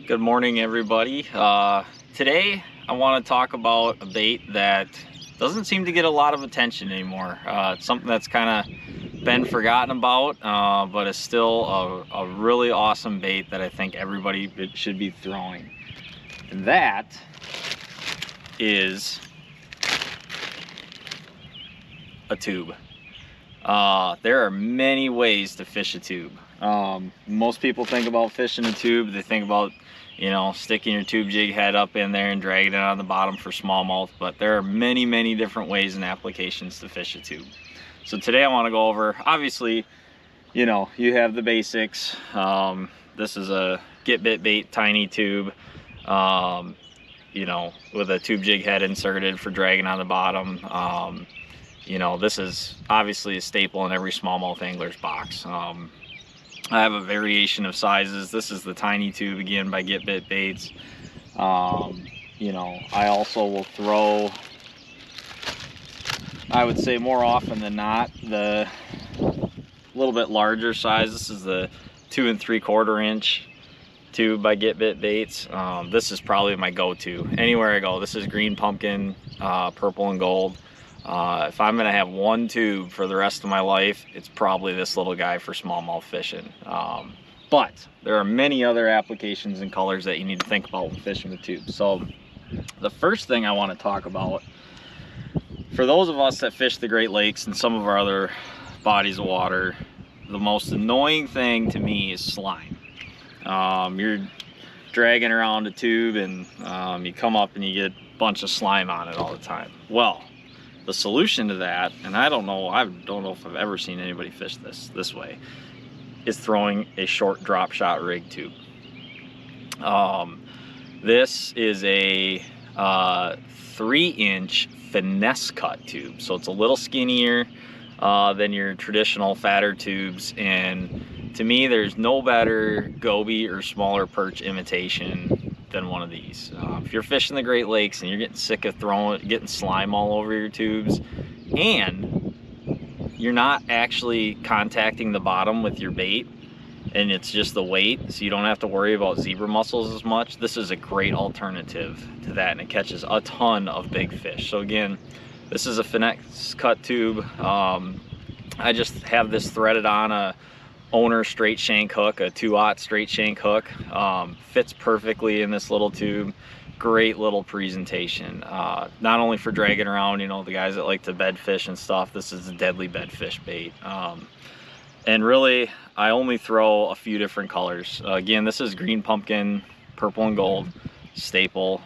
Good morning, everybody. Today I want to talk about a bait that doesn't seem to get a lot of attention anymore. It's something that's kind of been forgotten about, but is still a really awesome bait that I think everybody should be throwing. And that is a tube. There are many ways to fish a tube. Most people think about fishing a tube, they think about sticking your tube jig head up in there and dragging it on the bottom for smallmouth, but there are many different ways and applications to fish a tube. So today I want to go over, obviously, you have the basics. This is a Get Bit Bait tiny tube, with a tube jig head inserted for dragging on the bottom. This is obviously a staple in every smallmouth angler's box. I have a variation of sizes. This is the tiny tube, again, by Get Bit Baits. I also will throw, I would say more often than not, the little bit larger size. This is the 2 3/4 inch tube by Get Bit Baits. This is probably my go-to anywhere I go. This is green pumpkin, purple and gold. If I'm gonna have one tube for the rest of my life, it's probably this little guy for smallmouth fishing. But there are many other applications and colors that you need to think about when fishing with tubes. So the first thing I want to talk about, for those of us that fish the Great Lakes and some of our other bodies of water, the most annoying thing to me is slime. You're dragging around a tube and you come up and you get a bunch of slime on it all the time. Well, the solution to that, and I don't know if I've ever seen anybody fish this way, is throwing a short drop shot rig tube. This is a 3-inch finesse cut tube, so it's a little skinnier than your traditional fatter tubes, and to me there's no better goby or smaller perch imitation than one of these. If you're fishing the Great Lakes and you're getting sick of getting slime all over your tubes, and you're not actually contacting the bottom with your bait, and it's just the weight, so you don't have to worry about zebra mussels as much, this is a great alternative to that, and it catches a ton of big fish. So again, this is a finesse cut tube. I just have this threaded on a Owner straight shank hook, a 2/0 straight shank hook. Fits perfectly in this little tube. Great little presentation. Not only for dragging around, the guys that like to bed fish and stuff, this is a deadly bed fish bait. And really, I only throw a few different colors. Again, this is green pumpkin, purple and gold, staple.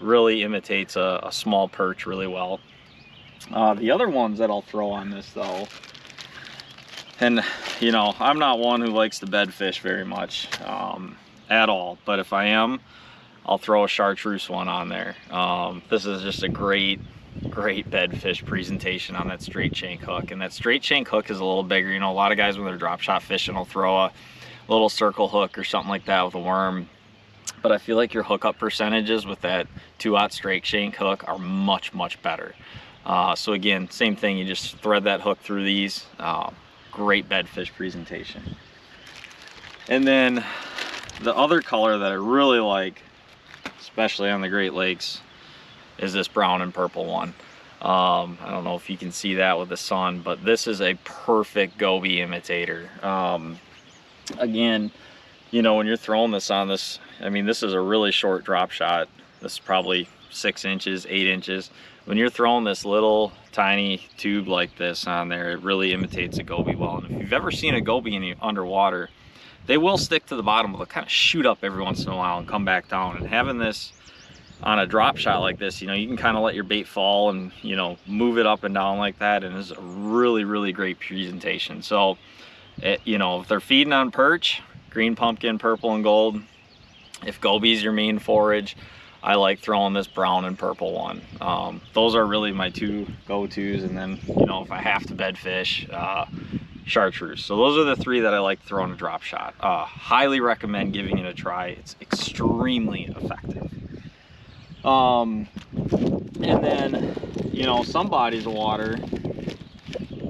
Really imitates a small perch really well. The other ones that I'll throw on this though, and I'm not one who likes to bed fish very much at all, but if I am, I'll throw a chartreuse one on there. This is just a great bed fish presentation on that straight shank hook, and that straight shank hook is a little bigger. A lot of guys when they're drop shot fishing will throw a little circle hook or something like that with a worm, but I feel like your hookup percentages with that 2/0 straight shank hook are much better. So again, same thing, you just thread that hook through these. Great bed fish presentation. And then the other color that I really like, especially on the Great Lakes, is this brown and purple one. I don't know if you can see that with the sun, but this is a perfect goby imitator. Again, when you're throwing this on this, this is a really short drop shot. This is probably 6 inches, 8 inches. When you're throwing this little tiny tube like this on there, it really imitates a goby well. And if you've ever seen a goby underwater, they will stick to the bottom, but they'll kind of shoot up every once in a while and come back down. And having this on a drop shot like this, you can kind of let your bait fall and move it up and down like that, and it's a really great presentation. So if they're feeding on perch, green pumpkin, purple and gold. If goby's your main forage, I like throwing this brown and purple one. Those are really my two go-tos, and then if I have to bed fish, chartreuse. So those are the 3 that I like throwing a drop shot. Highly recommend giving it a try. It's extremely effective. And then some bodies of water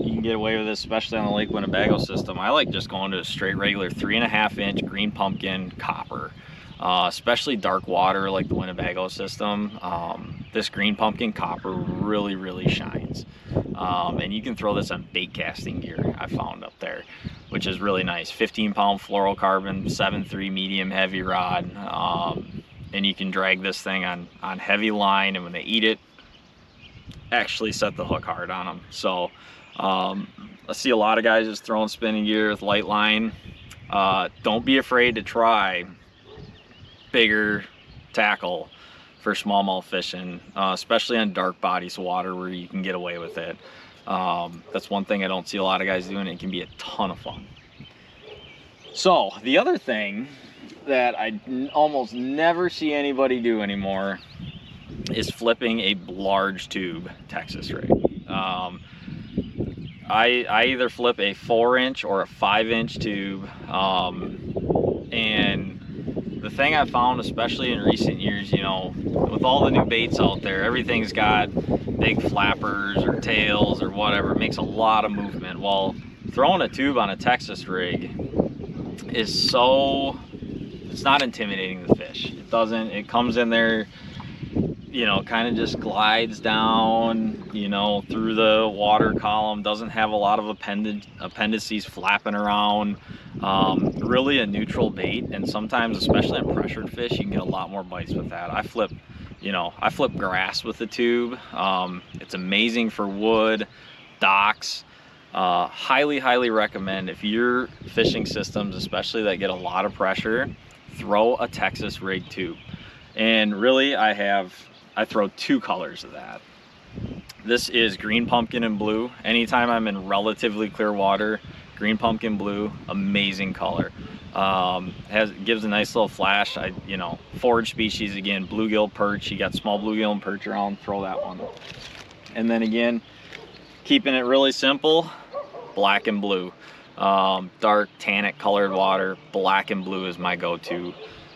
you can get away with this, especially on the Lake Winnebago system. I like just going to a straight regular 3.5 inch green pumpkin copper. especially dark water like the Winnebago system. This green pumpkin copper really shines. And you can throw this on bait casting gear, I found up there, which is really nice. 15-pound fluorocarbon, 7.3 medium heavy rod. And you can drag this thing on heavy line, and when they eat it, actually set the hook hard on them. So I see a lot of guys just throwing spinning gear with light line. Don't be afraid to try bigger tackle for smallmouth fishing, especially on dark bodies of water where you can get away with it. That's one thing I don't see a lot of guys doing. It can be a ton of fun. So the other thing that I almost never see anybody do anymore is flipping a large tube Texas rig. I either flip a 4-inch or a 5-inch tube, and the thing I found, especially in recent years, you know, with all the new baits out there, everything's got big flappers or tails or whatever. It makes a lot of movement. Well, throwing a tube on a Texas rig is so, it's not intimidating the fish. It doesn't, it comes in there, you know, kind of just glides down, you know, through the water column, doesn't have a lot of appendices flapping around. Really a neutral bait, and sometimes, especially on pressured fish, you can get a lot more bites with that. I flip grass with the tube. It's amazing for wood, docks. Highly recommend, if you're fishing systems, especially that get a lot of pressure, throw a Texas rig tube. And really, I throw 2 colors of that. This is green pumpkin and blue. Anytime I'm in relatively clear water, green pumpkin blue, amazing color. Gives a nice little flash. Forage species, again, bluegill perch. You got small bluegill and perch around, throw that one. And then again, keeping it really simple, black and blue. Dark tannic colored water, black and blue is my go-to.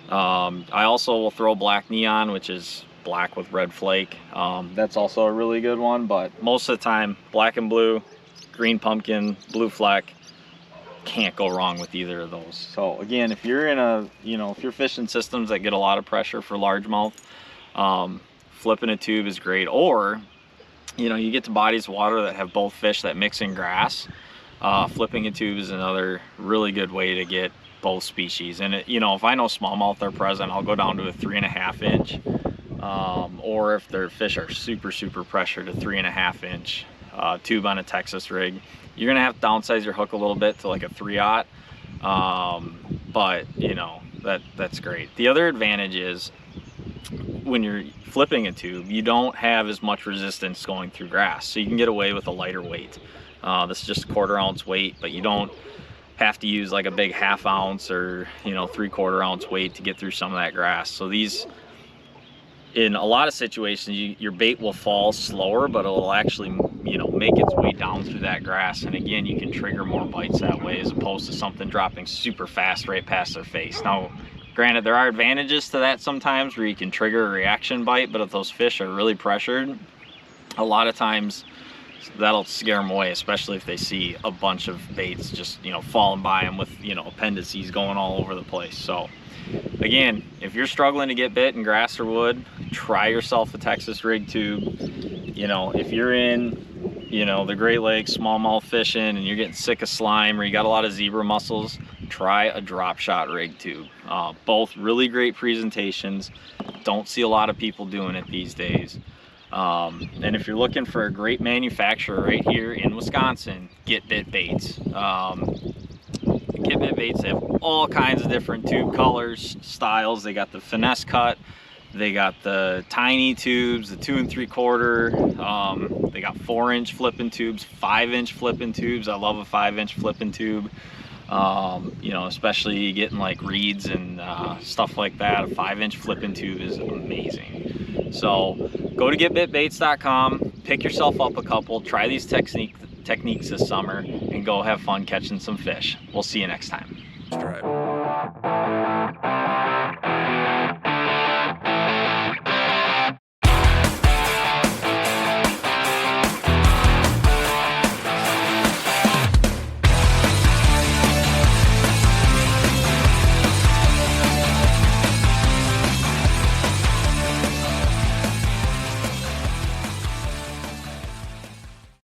I also will throw black neon, which is black with red flake. That's also a really good one, but most of the time, black and blue, green pumpkin, blue fleck, can't go wrong with either of those. So again, if you're in if you're fishing systems that get a lot of pressure for largemouth, flipping a tube is great. Or, you get to bodies of water that have both fish that mix in grass, flipping a tube is another really good way to get both species. And if I know smallmouth are present, I'll go down to a 3.5 inch, or if their fish are super pressured, a 3.5 inch tube on a Texas rig. You're gonna have to downsize your hook a little bit to like a 3/0, but that's great. The other advantage is when you're flipping a tube, you don't have as much resistance going through grass, so you can get away with a lighter weight. This is just a 1/4 ounce weight, but you don't have to use like a big 1/2 ounce or 3/4 ounce weight to get through some of that grass. So these, in a lot of situations, your bait will fall slower, but it'll actually make its way down through that grass, and again, you can trigger more bites that way as opposed to something dropping super fast right past their face. Now granted, there are advantages to that sometimes where you can trigger a reaction bite, but if those fish are really pressured, a lot of times that'll scare them away, especially if they see a bunch of baits just falling by them with appendices going all over the place. So again, if you're struggling to get bit in grass or wood, try yourself a Texas rig tube. If you're in the Great Lakes smallmouth fishing and you're getting sick of slime, or you got a lot of zebra mussels, try a drop shot rig tube. Both really great presentations. Don't see a lot of people doing it these days. And if you're looking for a great manufacturer right here in Wisconsin, Get Bit Baits. Get Bit Baits, they have all kinds of different tube colors, styles. They got the finesse cut, they got the tiny tubes, the 2 3/4. They got 4-inch flipping tubes, 5-inch flipping tubes. I love a 5-inch flipping tube. Especially getting like reeds and stuff like that. A 5-inch flipping tube is amazing. So go to getbitbaits.com, pick yourself up a couple, try these techniques this summer, and go have fun catching some fish. We'll see you next time.